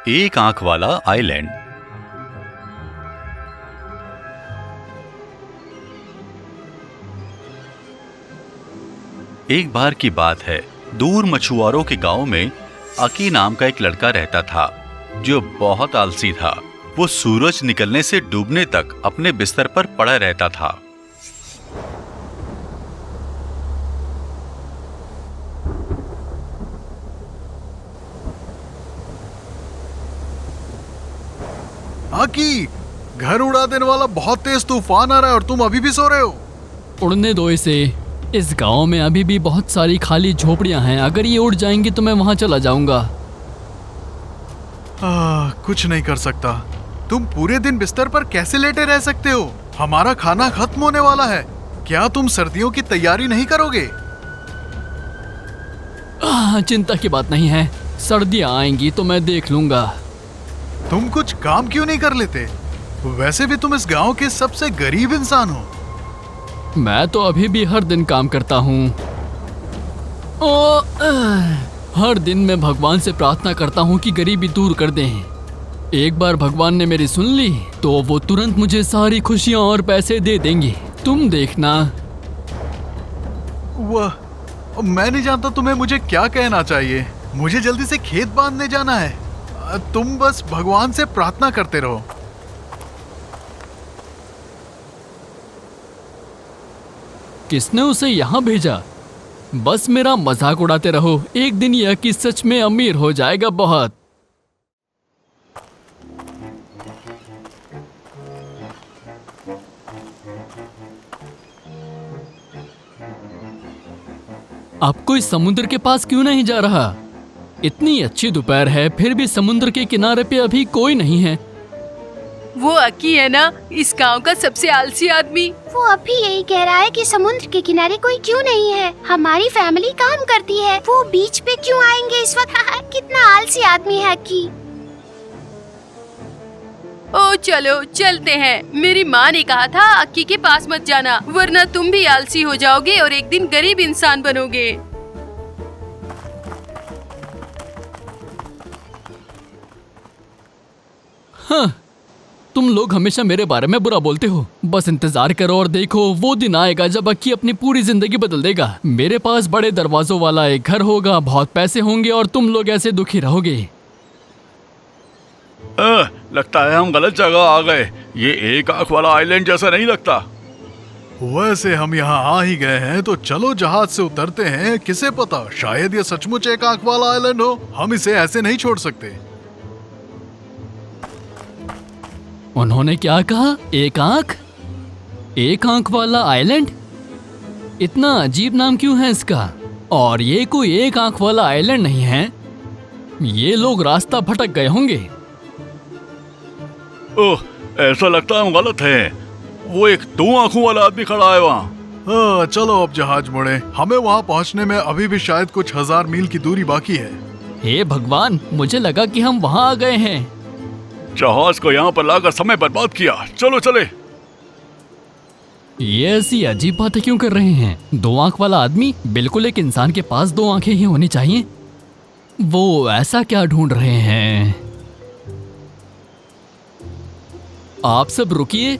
एक आंख वाला आइलैंड। एक बार की बात है, दूर मछुआरों के गांव में अकी नाम का एक लड़का रहता था जो बहुत आलसी था। वो सूरज निकलने से डूबने तक अपने बिस्तर पर पड़ा रहता था। आकी, घर उड़ा देने वाला बहुत तेज तूफान आ रहा है और तुम अभी भी सो रहे हो। उड़ने दो इसे। इस गांव में अभी भी बहुत सारी खाली झोपड़ियां हैं। अगर ये उड़ जाएंगी तो मैं वहां चला जाऊंगा। कुछ नहीं कर सकता। तुम पूरे दिन बिस्तर पर कैसे लेटे रह सकते हो? हमारा खाना खत्म होने वाला है। क्या तुम सर्दियों की तैयारी नहीं करोगे? चिंता की बात नहीं है, सर्दियां आएंगी तो मैं देख लूंगा। तुम कुछ काम क्यों नहीं कर लेते? वैसे भी तुम इस गांव के सबसे गरीब इंसान हो। मैं तो अभी भी हर दिन काम करता हूँ। हर दिन मैं भगवान से प्रार्थना करता हूँ कि गरीबी दूर कर दें। एक बार भगवान ने मेरी सुन ली तो वो तुरंत मुझे सारी खुशियाँ और पैसे दे देंगे। तुम देखना। वह मैं नहीं जानता तुम्हें मुझे क्या कहना चाहिए। मुझे जल्दी से खेत बांधने जाना है। तुम बस भगवान से प्रार्थना करते रहो। किसने उसे यहाँ भेजा? बस मेरा मजाक उड़ाते रहो। एक दिन यह कि सच में अमीर हो जाएगा बहुत। अब कोई समुद्र के पास क्यों नहीं जा रहा? इतनी अच्छी दोपहर है फिर भी समुद्र के किनारे पे अभी कोई नहीं है। वो अकी है ना, इस गांव का सबसे आलसी आदमी। वो अभी यही कह रहा है कि समुद्र के किनारे कोई क्यों नहीं है। हमारी फैमिली काम करती है, वो बीच पे क्यों आएंगे इस वक्त? कितना आलसी आदमी है अकी। ओ चलो चलते हैं। मेरी माँ ने कहा था अक्की के पास मत जाना, वरना तुम भी आलसी हो जाओगे और एक दिन गरीब इंसान बनोगे। हाँ, तुम लोग हमेशा मेरे बारे में बुरा बोलते हो। बस इंतजार करो और देखो, वो दिन आएगा जब अक्की अपनी पूरी जिंदगी बदल देगा। मेरे पास बड़े दरवाजों वाला एक घर होगा, बहुत पैसे होंगे और तुम लोग ऐसे दुखी रहोगे। लगता है हम गलत जगह आ गए। ये एक आंख वाला आइलैंड जैसा नहीं लगता। वैसे हम यहाँ आ ही गए हैं तो चलो जहाज से उतरते हैं। किसे पता, शायद ये सचमुच एक आंख वाला आइलैंड हो। हम इसे ऐसे नहीं छोड़ सकते। उन्होंने क्या कहा? एक आंख? एक आंख वाला आइलैंड? इतना अजीब नाम क्यों है इसका? और ये कोई एक आंख वाला आइलैंड नहीं है। ये लोग रास्ता भटक गए होंगे। ओह, ऐसा लगता है हम गलत हैं। वो एक दो आंखों वाला आदमी खड़ा है वहाँ। चलो अब जहाज मुड़े। हमें वहाँ पहुँचने में अभी भी शायद कुछ 1000 मील की दूरी बाकी है। हे भगवान, मुझे लगा कि हम वहाँ आ गए हैं। जहाज को यहाँ पर लाकर समय बर्बाद किया। चलो चले। ये ऐसी अजीब बातें क्यों कर रहे हैं? दो आंख वाला आदमी? बिल्कुल, एक इंसान के पास दो आंखें ही होनी चाहिए। वो ऐसा क्या ढूंढ रहे हैं? आप सब रुकिए।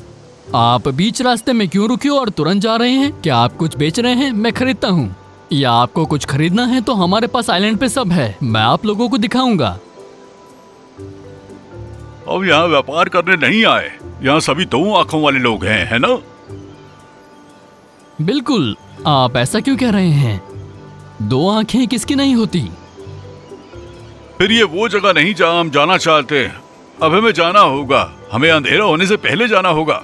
आप बीच रास्ते में क्यों रुके हो और तुरंत जा रहे हैं? क्या आप कुछ बेच रहे हैं? मैं खरीदता हूँ। या आपको कुछ खरीदना है तो हमारे पास आइलैंड पे सब है, मैं आप लोगों को दिखाऊंगा। अब यहाँ व्यापार करने नहीं आए। यहाँ सभी दो आंखों वाले लोग हैं, है ना? बिल्कुल। आप ऐसा क्यों कह रहे हैं? दो आंखें किसकी नहीं होती? फिर ये वो जगह नहीं जहाँ हम जाना चाहते। अब हमें जाना होगा। हमें अंधेरा होने से पहले जाना होगा।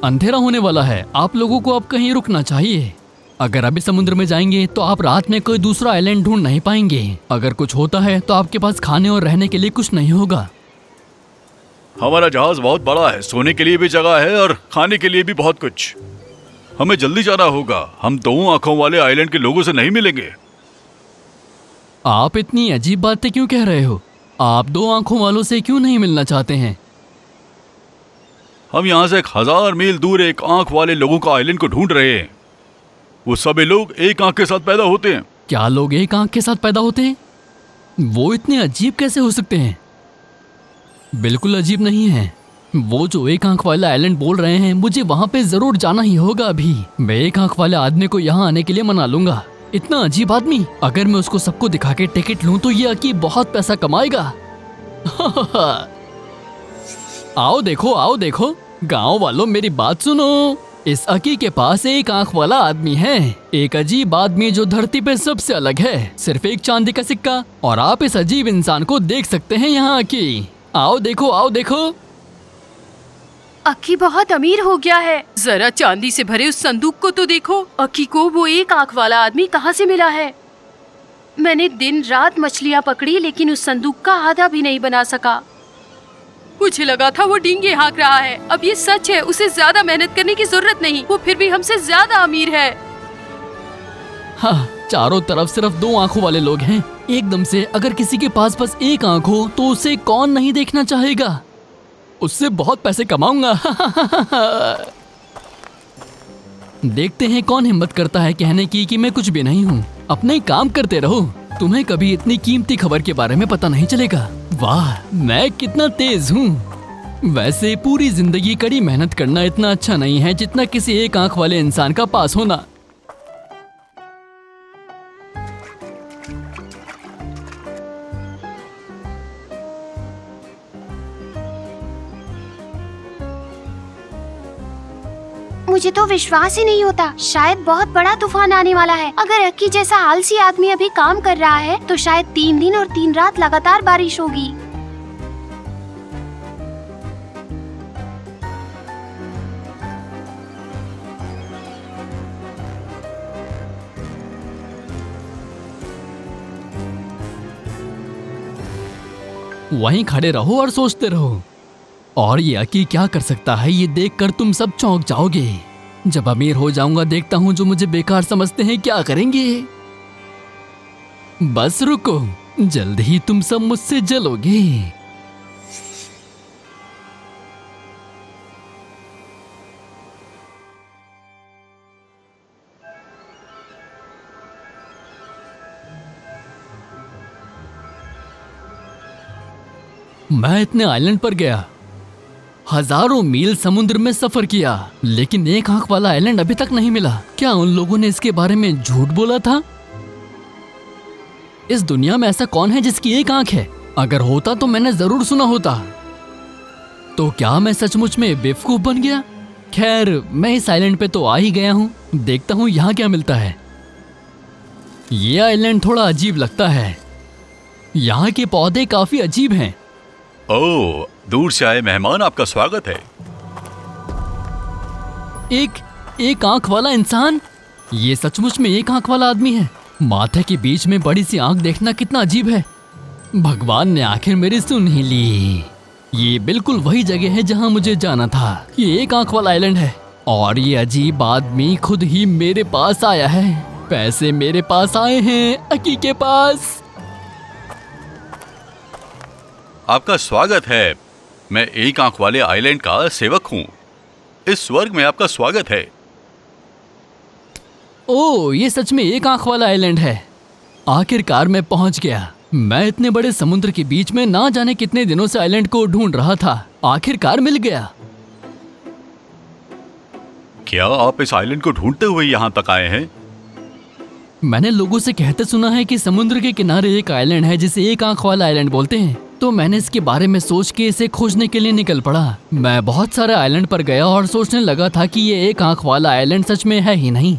अंधेरा होने वाला है, आप लोगों को अब कहीं रुकना चाहिए। अगर अभी समुद्र में जाएंगे तो आप रात में कोई दूसरा आइलैंड ढूंढ नहीं पाएंगे। अगर कुछ होता है तो आपके पास खाने और रहने के लिए कुछ नहीं होगा। हमारा जहाज बहुत बड़ा है, सोने के लिए भी जगह है और खाने के लिए भी बहुत कुछ। हमें जल्दी जाना होगा। हम दो आंखों वाले आइलैंड के लोगों से नहीं मिलेंगे। आप इतनी अजीब बातें क्यों कह रहे हो? आप दो आंखों वालों से क्यों नहीं मिलना चाहते हैं? हम यहाँ से 1000 मील दूर एक आंख वाले लोगों का आइलैंड को ढूंढ रहे हैं। वो सभी लोग एक आंख के साथ पैदा होते हैं। क्या लोग एक आंख के साथ पैदा होते हैं? वो इतने अजीब कैसे हो सकते हैं? बिल्कुल अजीब नहीं है। वो जो एक आंख वाला आइलैंड बोल रहे हैं, मुझे वहाँ पे जरूर जाना ही होगा अभी। मैं एक आंख वाले आदमी को यहाँ आने के लिए मना लूंगा। इतना अजीब आदमी, अगर मैं उसको सबको दिखा के टिकट लूं तो ये अकी बहुत पैसा कमाएगा। आओ देखो गांव वालों, मेरी बात सुनो। इस अकी के पास एक आंख वाला आदमी है, एक अजीब आदमी जो धरती पे सबसे अलग है। सिर्फ एक चांदी का सिक्का, और आप इस अजीब इंसान को देख सकते हैं यहाँ की। आओ देखो। अक्की बहुत अमीर हो गया है। जरा चांदी से भरे उस संदूक को तो देखो। अक्की को वो एक आंख वाला आदमी कहाँ से मिला है? मैंने दिन रात मछलियाँ पकड़ी, लेकिन उस संदूक का आधा भी नहीं बना सका। मुझे लगा था वो डींगे हाँक रहा है। अब ये सच है, उसे ज्यादा मेहनत करने की जरूरत नहीं। वो फिर भी हमसे ज्यादा अमीर है। हाँ, चारों तरफ सिर्फ 2 आंखों वाले लोग हैं। एकदम से अगर किसी के पास बस एक आंख हो तो उसे कौन नहीं देखना चाहेगा? उससे बहुत पैसे कमाऊंगा। देखते हैं कौन हिम्मत करता है कहने की कि मैं कुछ भी नहीं हूँ। अपने काम करते रहो, तुम्हें कभी इतनी कीमती खबर के बारे में पता नहीं चलेगा। वाह, मैं कितना तेज हूँ। वैसे पूरी जिंदगी कड़ी मेहनत करना इतना अच्छा नहीं है जितना किसी एक आंख वाले इंसान का पास होना। मुझे तो विश्वास ही नहीं होता। शायद बहुत बड़ा तूफान आने वाला है। अगर अक्की जैसा आलसी आदमी अभी काम कर रहा है तो शायद 3 दिन और 3 रात लगातार बारिश होगी। वहीं खड़े रहो और सोचते रहो। और ये अकी क्या कर सकता है, ये देखकर तुम सब चौंक जाओगे। जब अमीर हो जाऊंगा देखता हूँ जो मुझे बेकार समझते हैं क्या करेंगे। बस रुको, जल्द ही तुम सब मुझसे जलोगे। मैं इतने आइलैंड पर गया, हजारों मील समुद्र में सफर किया, लेकिन एक आंख वाला आइलैंड अभी तक नहीं मिला। क्या उन लोगों ने इसके बारे में झूठ बोला था? इस दुनिया में ऐसा कौन है जिसकी एक आंख है? अगर होता तो मैंने जरूर सुना होता। तो क्या मैं सचमुच में बेवकूफ बन गया? खैर, मैं इस आइलैंड पे तो आ ही गया हूँ, देखता हूँ यहाँ क्या मिलता है। ये आइलैंड थोड़ा अजीब लगता है। यहाँ के पौधे काफी अजीब हैं। ओह, दूर से आए मेहमान, आपका स्वागत है। एक आंख वाला इंसान? ये सचमुच में एक आंख वाला आदमी है। माथे के बीच में बड़ी सी आंख देखना कितना अजीब है। भगवान ने आखिर मेरी सुन ही ली। ये बिल्कुल वही जगह है जहां मुझे जाना था। ये एक आंख वाला आइलैंड है और ये अजीब आदमी खुद ही मेरे पास आया है। पैसे मेरे पास आए हैं, अकी के पास। आपका स्वागत है। मैं एक आंख वाले आइलैंड का सेवक हूँ। इस स्वर्ग में आपका स्वागत है। ओह, ये सच में एक आंख वाला आइलैंड है। आखिरकार मैं पहुंच गया। मैं इतने बड़े समुद्र के बीच में ना जाने कितने दिनों से आइलैंड को ढूंढ रहा था। आखिरकार मिल गया। क्या आप इस आइलैंड को ढूंढते हुए यहाँ तक आए हैं? मैंने लोगों से कहते सुना है कि समुद्र के किनारे एक आइलैंड है जिसे एक आंख वाला आइलैंड बोलते हैं, तो मैंने इसके बारे में सोच के इसे खोजने के लिए निकल पड़ा। मैं बहुत सारे आइलैंड पर गया और सोचने लगा था कि ये एक आंख वाला आइलैंड सच में है ही नहीं।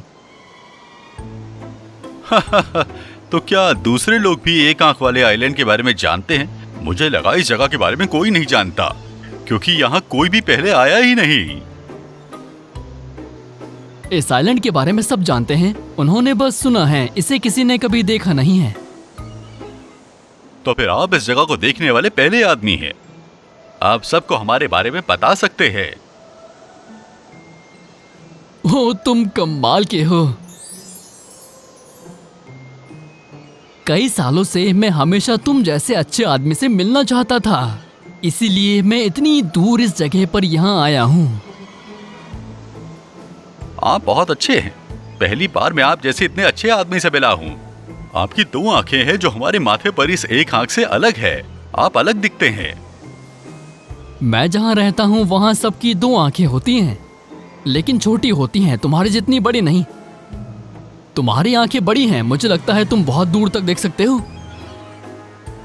तो क्या दूसरे लोग भी एक आंख वाले आइलैंड के बारे में जानते हैं? मुझे लगा इस जगह के बारे में कोई नहीं जानता, क्योंकि यहाँ कोई भी पहले आया ही नहीं। इस आइलैंड के बारे में सब जानते हैं, उन्होंने बस सुना है, इसे किसी ने कभी देखा नहीं है। तो फिर आप इस जगह को देखने वाले पहले आदमी हैं। आप सबको हमारे बारे में बता सकते हैं। ओ, तुम कमाल के हो। कई सालों से मैं हमेशा तुम जैसे अच्छे आदमी से मिलना चाहता था, इसीलिए मैं इतनी दूर इस जगह पर यहाँ आया हूँ। आप बहुत अच्छे हैं। पहली बार मैं आप जैसे इतने अच्छे आदमी से मिला हूँ। आपकी 2 आंखें हैं जो हमारे माथे पर इस एक आंख से अलग है। आप अलग दिखते हैं। मैं जहाँ रहता हूँ वहाँ सबकी 2 आंखें होती हैं, लेकिन छोटी होती हैं, तुम्हारी जितनी बड़ी नहीं। तुम्हारी आंखें बड़ी हैं, मुझे लगता है तुम बहुत दूर तक देख सकते हो।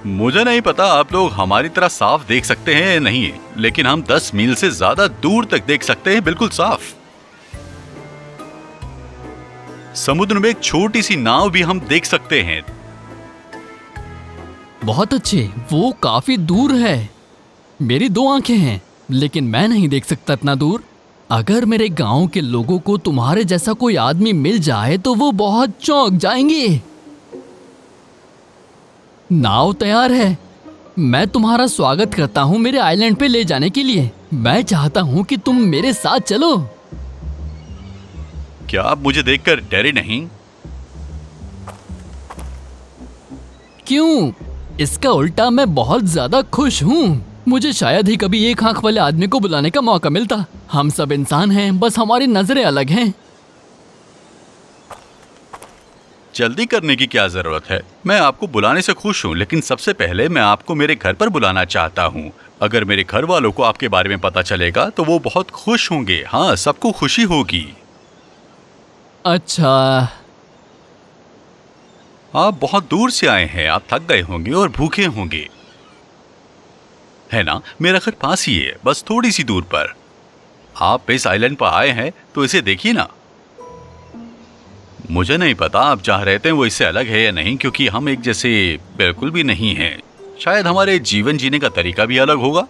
मुझे नहीं पता आप लोग हमारी तरह साफ देख सकते हैं या नहीं, लेकिन हम 10 मील से ज्यादा दूर तक देख सकते हैं, बिल्कुल साफ। समुद्र में एक छोटी सी नाव भी हम देख सकते हैं। बहुत अच्छे, वो काफी दूर है। मेरी 2 आंखें हैं, लेकिन मैं नहीं देख सकता इतना दूर। अगर मेरे गांव के लोगों को तुम्हारे जैसा कोई आदमी मिल जाए तो वो बहुत चौंक जाएंगे। नाव तैयार है, मैं तुम्हारा स्वागत करता हूँ मेरे आइलैंड पे ले जाने के लिए। मैं चाहता हूँ कि तुम मेरे साथ चलो। क्या आप मुझे देखकर डरे नहीं? क्यों? इसका उल्टा मैं बहुत ज्यादा खुश हूँ। मुझे शायद ही कभी एक आंख वाले आदमी को बुलाने का मौका मिलता। हम सब इंसान हैं, बस हमारी नजरें अलग हैं। जल्दी करने की क्या जरूरत है? मैं आपको बुलाने से खुश हूँ, लेकिन सबसे पहले मैं आपको मेरे घर पर बुलाना चाहता हूँ। अगर मेरे घर वालों को आपके बारे में पता चलेगा तो वो बहुत खुश होंगे। हाँ, सबको खुशी होगी। अच्छा, आप बहुत दूर से आए हैं, आप थक गए होंगे और भूखे होंगे, है ना? मेरा घर पास ही है, बस थोड़ी सी दूर पर। आप इस आइलैंड पर आए हैं तो इसे देखिए ना। मुझे नहीं पता आप जहाँ रहते हैं वो इससे अलग है या नहीं, क्योंकि हम एक जैसे बिल्कुल भी नहीं हैं। शायद हमारे जीवन जीने का तरीका भी अलग होगा।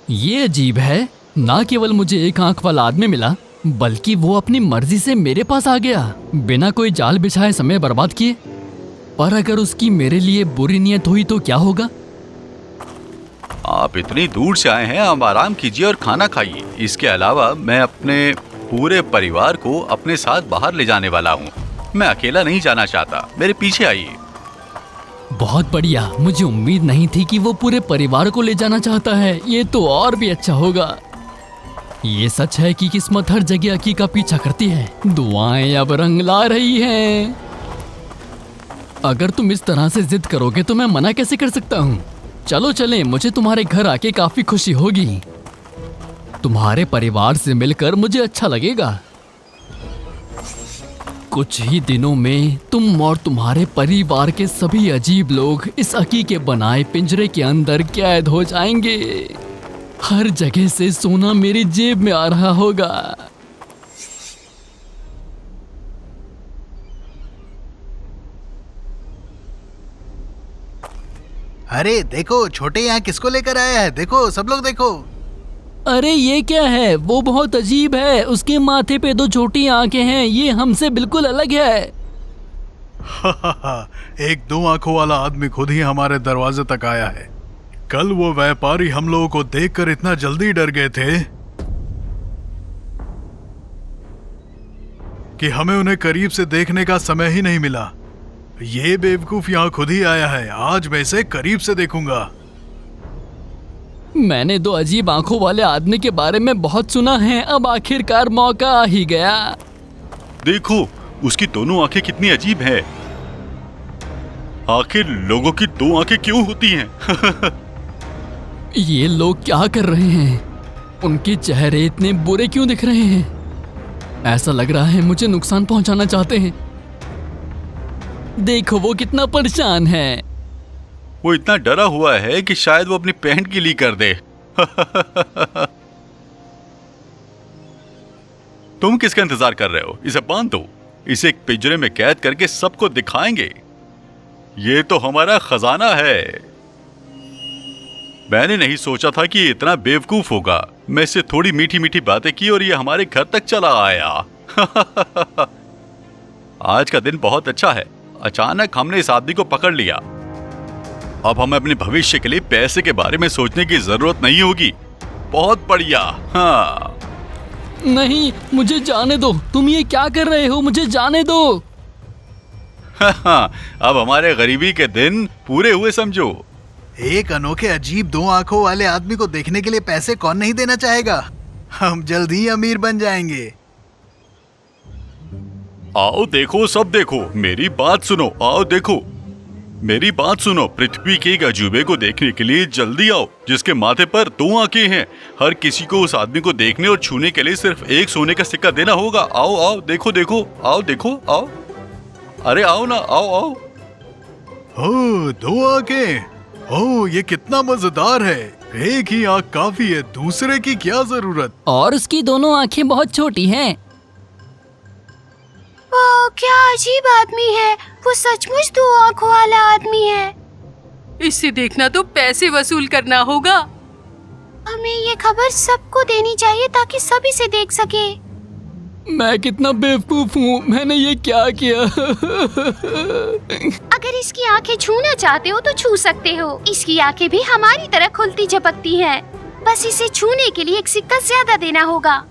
ये अजीब है। ना केवल मुझे एक आंख वाला आदमी मिला, बल्कि वो अपनी मर्जी से मेरे पास आ गया, बिना कोई जाल बिछाए समय बर्बाद किए। पर अगर उसकी मेरे लिए बुरी नीयत हुई तो क्या होगा? आप इतनी दूर से आए हैं, आप आराम कीजिए और खाना खाइए। इसके अलावा मैं अपने पूरे परिवार को अपने साथ बाहर ले जाने वाला हूँ। मैं अकेला नहीं जाना चाहता, मेरे पीछे आइए। बहुत बढ़िया, मुझे उम्मीद नहीं थी कि वो पूरे परिवार को ले जाना चाहता है। ये तो और भी अच्छा होगा। ये सच है कि किस्मत हर जगह अकी का पीछा करती है। दुआएं अब रंग ला रही हैं। अगर तुम इस तरह से जिद करोगे तो मैं मना कैसे कर सकता हूँ? चलो चलें, मुझे तुम्हारे घर आके काफी खुशी होगी। तुम्हारे परिवार से मिलकर मुझे अच्छा लगेगा। कुछ ही दिनों में तुम और तुम्हारे परिवार के सभी अजीब लोग इस अकी के बनाए पिंजरे के अंदर कैद हो जाएंगे। हर जगह से सोना मेरी जेब में आ रहा होगा। अरे देखो, छोटे यहाँ किसको लेकर आया है? देखो सब लोग देखो। अरे ये क्या है? वो बहुत अजीब है। उसके माथे पे 2 छोटी आंखें हैं। ये हमसे बिल्कुल अलग है। एक 2 आंखों वाला आदमी खुद ही हमारे दरवाजे तक आया है। कल वो व्यापारी हम लोगों को देखकर इतना जल्दी डर गए थे कि हमें उन्हें करीब से देखने का समय ही नहीं मिला। ये बेवकूफ यहाँ खुद ही आया है। आज मैं इसे करीब से देखूंगा। मैंने 2 अजीब आंखों वाले आदमी के बारे में बहुत सुना है। अब आखिरकार मौका आ ही गया। देखो, उसकी दोनों आंखें कितनी अजीब हैं। आखिर लोगों की 2 आंखें क्यों होती हैं? ये लोग क्या कर रहे हैं? उनके चेहरे इतने बुरे क्यों दिख रहे हैं? ऐसा लग रहा है मुझे नुकसान पहुंचाना चाहते हैं। देखो वो कितना परेशान है। वो इतना डरा हुआ है कि शायद वो अपनी पैंट गीली कर दे। तुम किसका इंतजार कर रहे हो? इसे बांध दो। इसे एक पिंजरे में कैद करके सबको दिखाएंगे। ये तो हमारा खजाना है। मैंने नहीं सोचा था कि ये इतना बेवकूफ होगा। मैं इससे थोड़ी मीठी मीठी बातें की और ये हमारे घर तक चला आया। आज का दिन बहुत अच्छा है। अचानक हमने इस आदमी को पकड़ लिया। अब हमें अपने भविष्य के लिए पैसे के बारे में सोचने की जरूरत नहीं होगी। बहुत बढ़िया। हाँ, नहीं, मुझे जाने दो। तुम ये क्या कर रहे हो? मुझे जाने दो। अब हमारे गरीबी के दिन पूरे हुए समझो। एक अनोखे अजीब 2 आंखों वाले आदमी को देखने के लिए पैसे कौन नहीं देना चाहेगा? हम जल्द ही अमीर बन जाएंगे। आओ देखो, सब देखो, मेरी बात सुनो। आओ देखो, मेरी बात सुनो, पृथ्वी के एक अजूबे को देखने के लिए जल्दी आओ, जिसके माथे पर 2 आंखें हैं। हर किसी को उस आदमी को देखने और छूने के लिए सिर्फ 1 सोने का सिक्का देना होगा। आओ आओ, देखो देखो, आओ देखो, आओ, अरे आओ ना, आओ आओ। ओह, 2 आंखें। ओह, ये कितना मजेदार है। एक ही आंख काफी है, दूसरे की क्या जरूरत। और उसकी दोनों आंखें बहुत छोटी हैं। ओह, क्या अजीब आदमी है। वो सचमुच 2 आंखों वाला आदमी है। इससे देखना तो पैसे वसूल करना होगा। हमें ये खबर सबको देनी चाहिए ताकि सब इसे देख सके। मैं कितना बेवकूफ हूँ, मैंने ये क्या किया। अगर इसकी आंखें छूना चाहते हो तो छू सकते हो। इसकी आंखें भी हमारी तरह खुलती झपकती हैं। बस इसे छूने के लिए 1 सिक्का ज्यादा देना होगा।